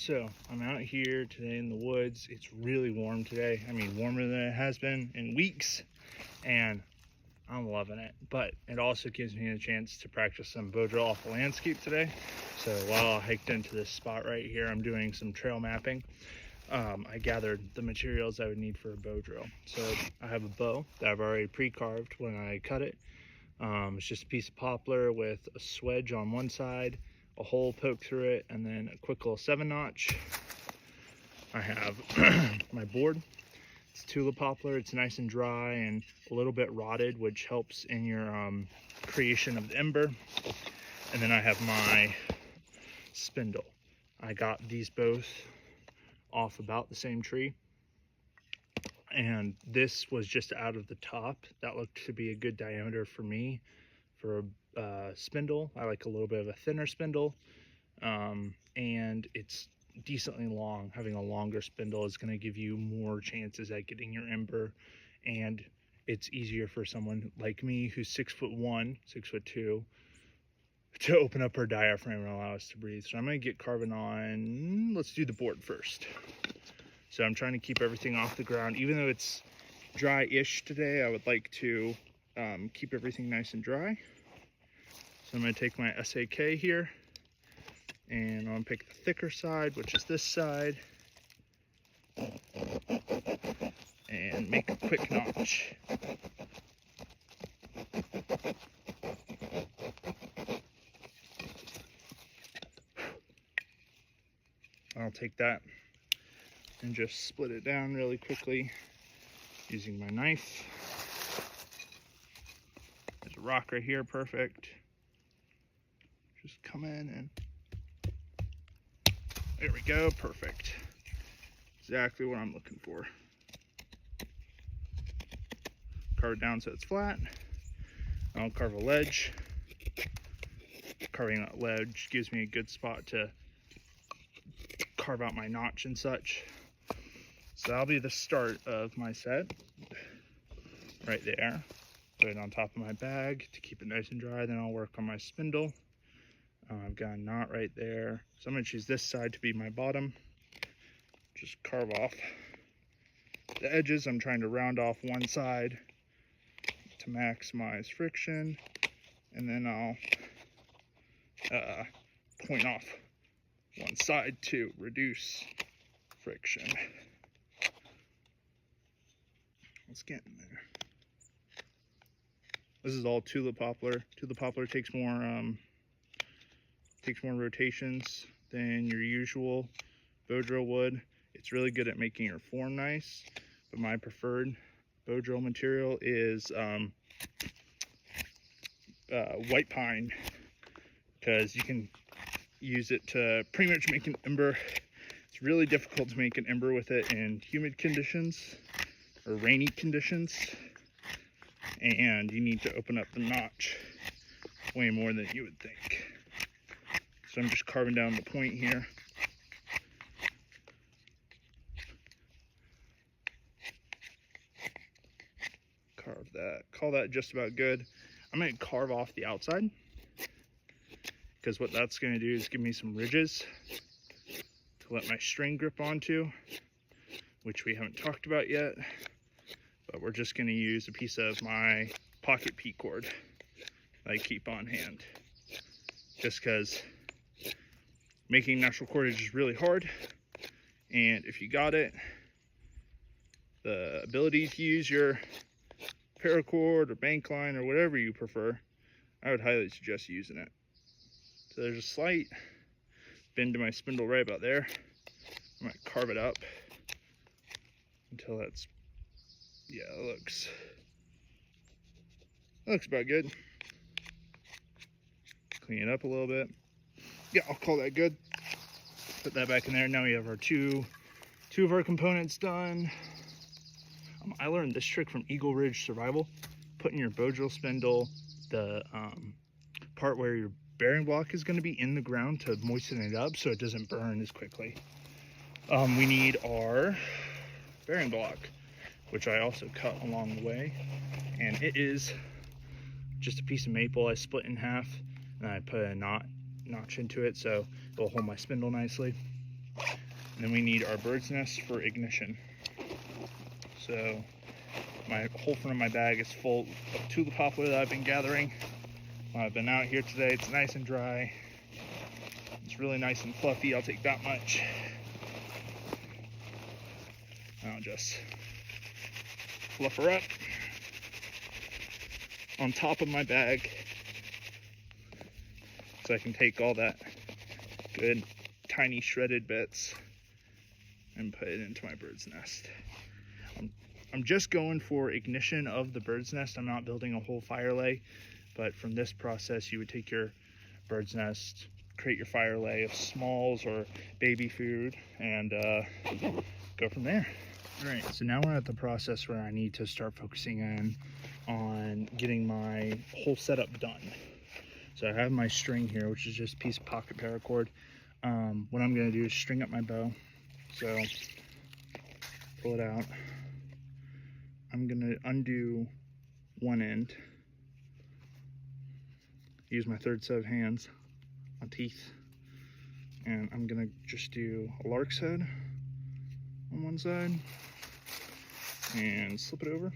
So I'm out here today in the woods. It's really warm today. I mean, warmer than it has been in weeks, and I'm loving it. But it also gives me a chance to practice some Bowdrill off the landscape today. So while I hiked into this spot right here, I'm doing some trail mapping. I gathered the materials I would need for a Bowdrill. So I have a bow that I've already pre-carved when I cut it. It's just a piece of poplar with a swedge on one side, a hole poked through it, and then a quick little 7-notch. I have my board. It's Tulip poplar. It's nice and dry and a little bit rotted, which helps in your creation of the ember. And then I have my spindle. I got these both off about the same tree, and this was just out of the top. That looked to be a good diameter for me for a spindle. I like a little bit of a thinner spindle, and it's decently long. Having a longer spindle is going to give you more chances at getting your ember, and it's easier for someone like me who's 6'1", 6'2", to open up her diaphragm and allow us to breathe. So I'm going to get carving on. Let's do the board first. So I'm trying to keep everything off the ground. Even though it's dry-ish today, I would like to keep everything nice and dry. So I'm going to take my SAK here, and I'm going to pick the thicker side, which is this side, and make a quick notch. I'll take that and just split it down really quickly using my knife. There's a rock right here, perfect. Just come in and there we go, perfect. Exactly what I'm looking for. Carve it down so it's flat. I'll carve a ledge. Carving that ledge gives me a good spot to carve out my notch and such. So that'll be the start of my set right there. Put it on top of my bag to keep it nice and dry. Then I'll work on my spindle. I've got a knot right there, so I'm going to choose this side to be my bottom. Just carve off the edges. I'm trying to round off one side to maximize friction, and then I'll point off one side to reduce friction. Let's get in there. This is all Tulip poplar. Tulip poplar takes more rotations than your usual Bowdrill would. It's really good at making your form nice, but my preferred Bowdrill material is white pine, because you can use it to pretty much make an ember. It's really difficult to make an ember with it in humid conditions or rainy conditions, and you need to open up the notch way more than you would think. So I'm just carving down the point here. Carve that, call that just about good. I'm going to carve off the outside, because what that's going to do is give me some ridges to let my string grip onto, which we haven't talked about yet. But we're just going to use a piece of my pocket P cord that I keep on hand, just because making natural cordage is really hard, and if you got it, the ability to use your paracord or bank line or whatever you prefer, I would highly suggest using it. So there's a slight bend to my spindle right about there. I might carve it up until that's, yeah, it looks about good. Clean it up a little bit. Yeah, I'll call that good. Put that back in there. Now we have our two of our components done. I learned this trick from Eagle Ridge Survival. Putting your Bowdrill spindle, the part where your bearing block is going to be in the ground, to moisten it up so it doesn't burn as quickly. We need our bearing block, which I also cut along the way, and it is just a piece of maple I split in half, and I put a notch into it so it'll hold my spindle nicely. And then we need our bird's nest for ignition. So my whole front of my bag is full of tulip poplar that I've been gathering. I've been out here today. It's nice and dry. It's really nice and fluffy. I'll take that much. I'll just fluff her up on top of my bag so I can take all that good tiny shredded bits and put it into my bird's nest. I'm just going for ignition of the bird's nest. I'm not building a whole fire lay, but from this process you would take your bird's nest, create your fire lay of smalls or baby food, and go from there. All right, so now we're at the process where I need to start focusing in on getting my whole setup done. So I have my string here, which is just a piece of pocket paracord. What I'm gonna do is string up my bow. So pull it out. I'm gonna undo one end. Use my third set of hands, my teeth, and I'm gonna just do a lark's head on one side and slip it over.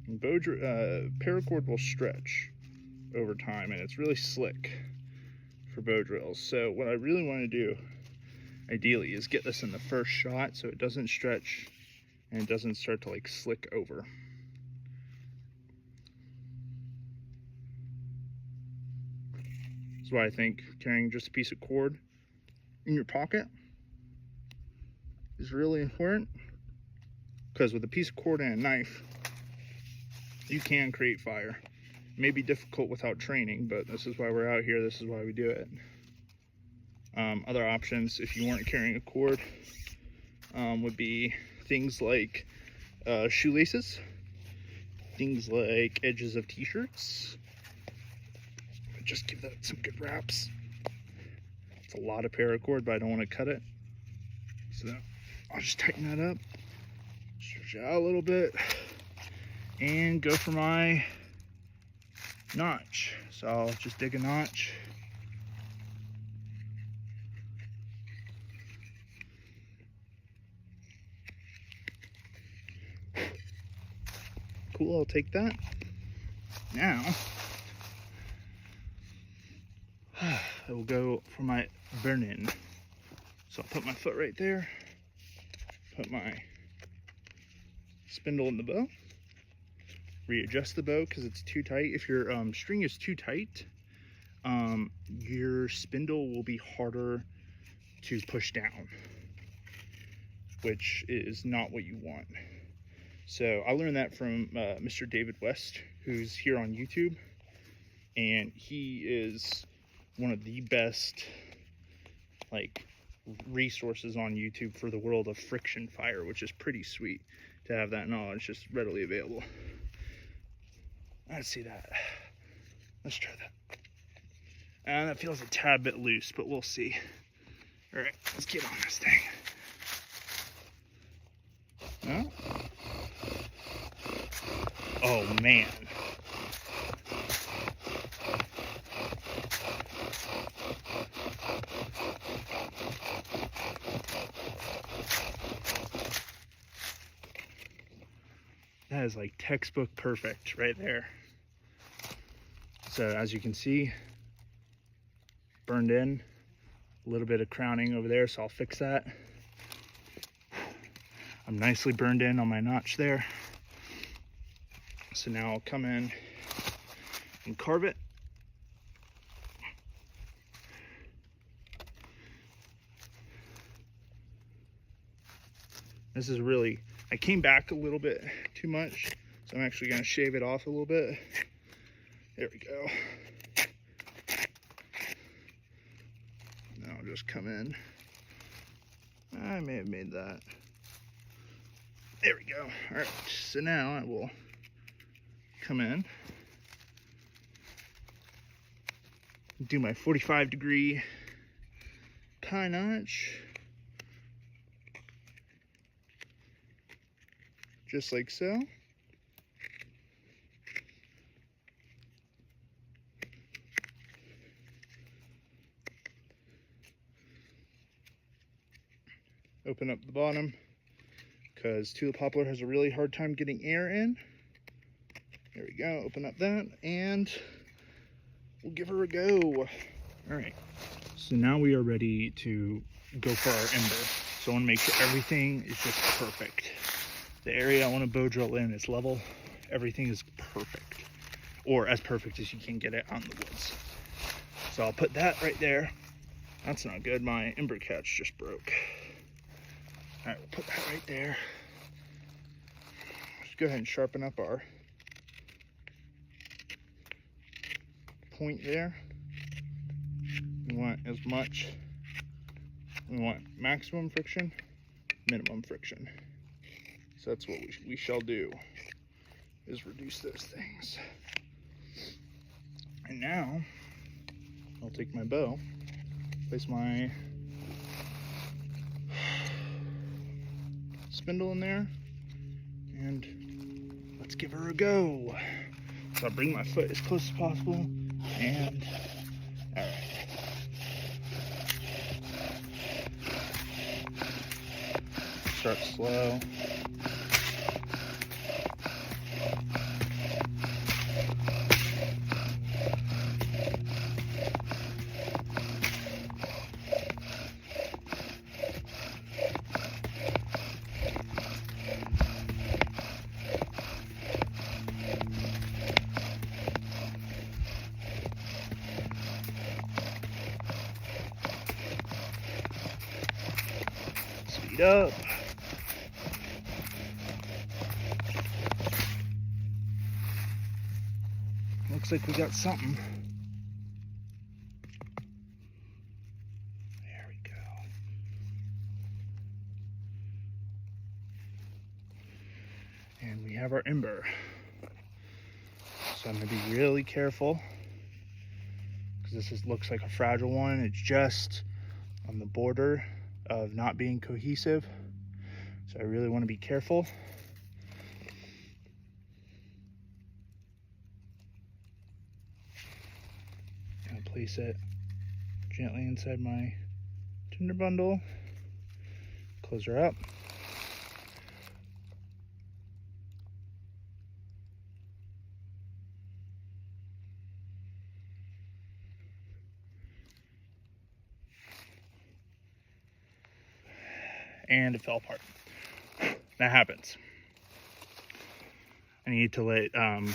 And paracord will stretch over time, and it's really slick for bow drills. So what I really want to do ideally is get this in the first shot so it doesn't stretch and it doesn't start to like slick over. That's why I think carrying just a piece of cord in your pocket is really important, because with a piece of cord and a knife you can create fire. It may be difficult without training, but this is why we're out here. This is why we do it. Other options, if you weren't carrying a cord, would be things like shoelaces, things like edges of t-shirts. Just give that some good wraps. It's a lot of paracord, but I don't want to cut it, so I'll just tighten that up, stretch it out a little bit, and go for my notch. So I'll just dig a notch. Cool, I'll take that. Now I will go for my burn-in. So I'll put my foot right there, put my spindle in the bow, readjust the bow because it's too tight. If your string is too tight, your spindle will be harder to push down, which is not what you want. So I learned that from Mr. David West, who's here on YouTube, and he is one of the best like resources on YouTube for the world of friction fire, which is pretty sweet to have that knowledge just readily available. Let's see that. Let's try that. And that feels a tad bit loose, but we'll see. All right, let's get on this thing. No? Oh man. That is like textbook perfect right there. So as you can see, burned in, a little bit of crowning over there, so I'll fix that. I'm nicely burned in on my notch there. So now I'll come in and carve it. This is really, I came back a little bit too much, so I'm actually gonna shave it off a little bit. There we go. Now I'll just come in. I may have made that. There we go. All right, so now I will come in, do my 45-degree pie notch, just like so. open up the bottom because Tulip poplar has a really hard time getting air in. There we go, open up that, and we'll give her a go. All right, so now we are ready to go for our ember. So I want to make sure everything is just perfect. The area I want to bow drill in is level. Everything is perfect, or as perfect as you can get it out in the woods. So I'll put that right there. That's not good, my ember catch just broke. All right, we'll put that right there. Let's go ahead and sharpen up our point there. We want as much, we want maximum friction, minimum friction. So that's what we shall do, is reduce those things. And now, I'll take my bow, place my spindle in there, and let's give her a go. So I'll bring my foot as close as possible, and all right. Start slow. Speed up. Looks like we got something. There we go. And we have our ember. So I'm going to be really careful because this looks like a fragile one. It's just on the border of not being cohesive. So I really want to be careful. Place it gently inside my tinder bundle, close her up, and it fell apart. That happens. I need to let it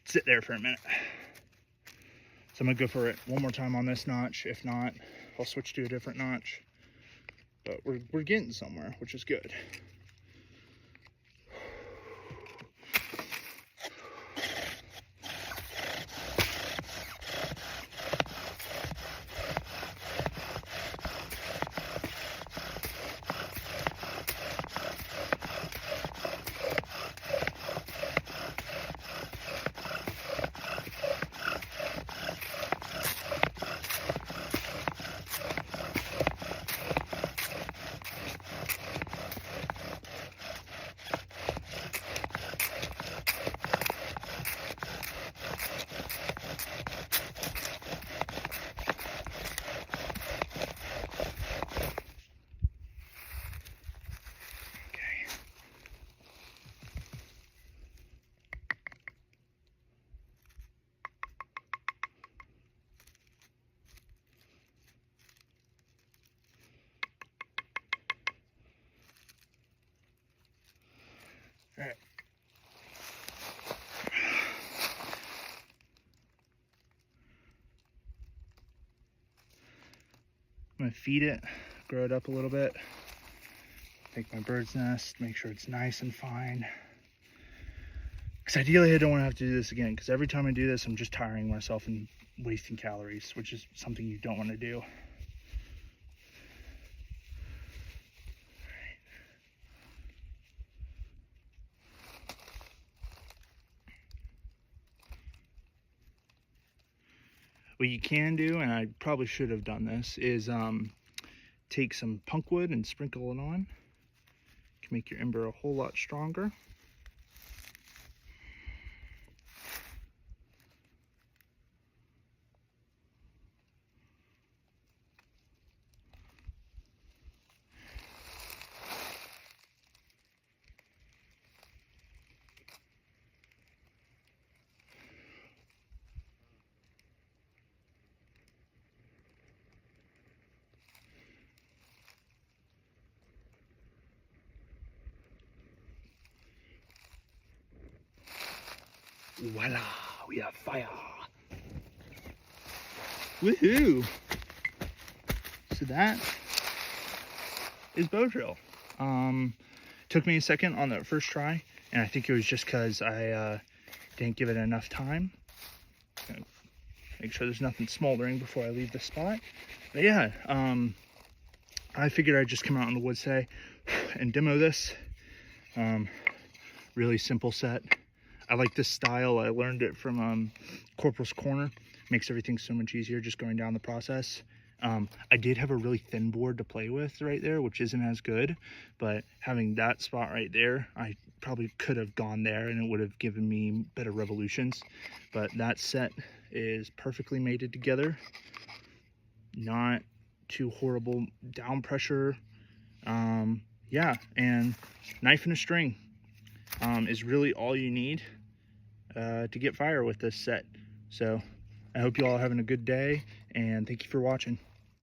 sit there for a minute. So I'm gonna go for it one more time on this notch. If not, I'll switch to a different notch. But we're getting somewhere, which is good. All right. I'm gonna feed it, grow it up a little bit. Take my bird's nest, make sure it's nice and fine. Because ideally I don't want to have to do this again, because every time I do this, I'm just tiring myself and wasting calories, which is something you don't want to do. What you can do, and I probably should have done this, is take some punkwood and sprinkle it on. It can make your ember a whole lot stronger. Voila, we have fire. Woohoo! So that is Bowdrill. Took me a second on that first try, and I think it was just because I didn't give it enough time. Make sure there's nothing smoldering before I leave the spot. But yeah, I figured I'd just come out in the woods today and demo this. Really simple set. I like this style. I learned it from Corporals Corner. Makes everything so much easier just going down the process. I did have a really thin board to play with right there, which isn't as good, but having that spot right there, I probably could have gone there and it would have given me better revolutions. But that set is perfectly mated together. Not too horrible down pressure. Yeah, and knife and a string is really all you need to get fire with this set. So I hope you all are having a good day, and thank you for watching.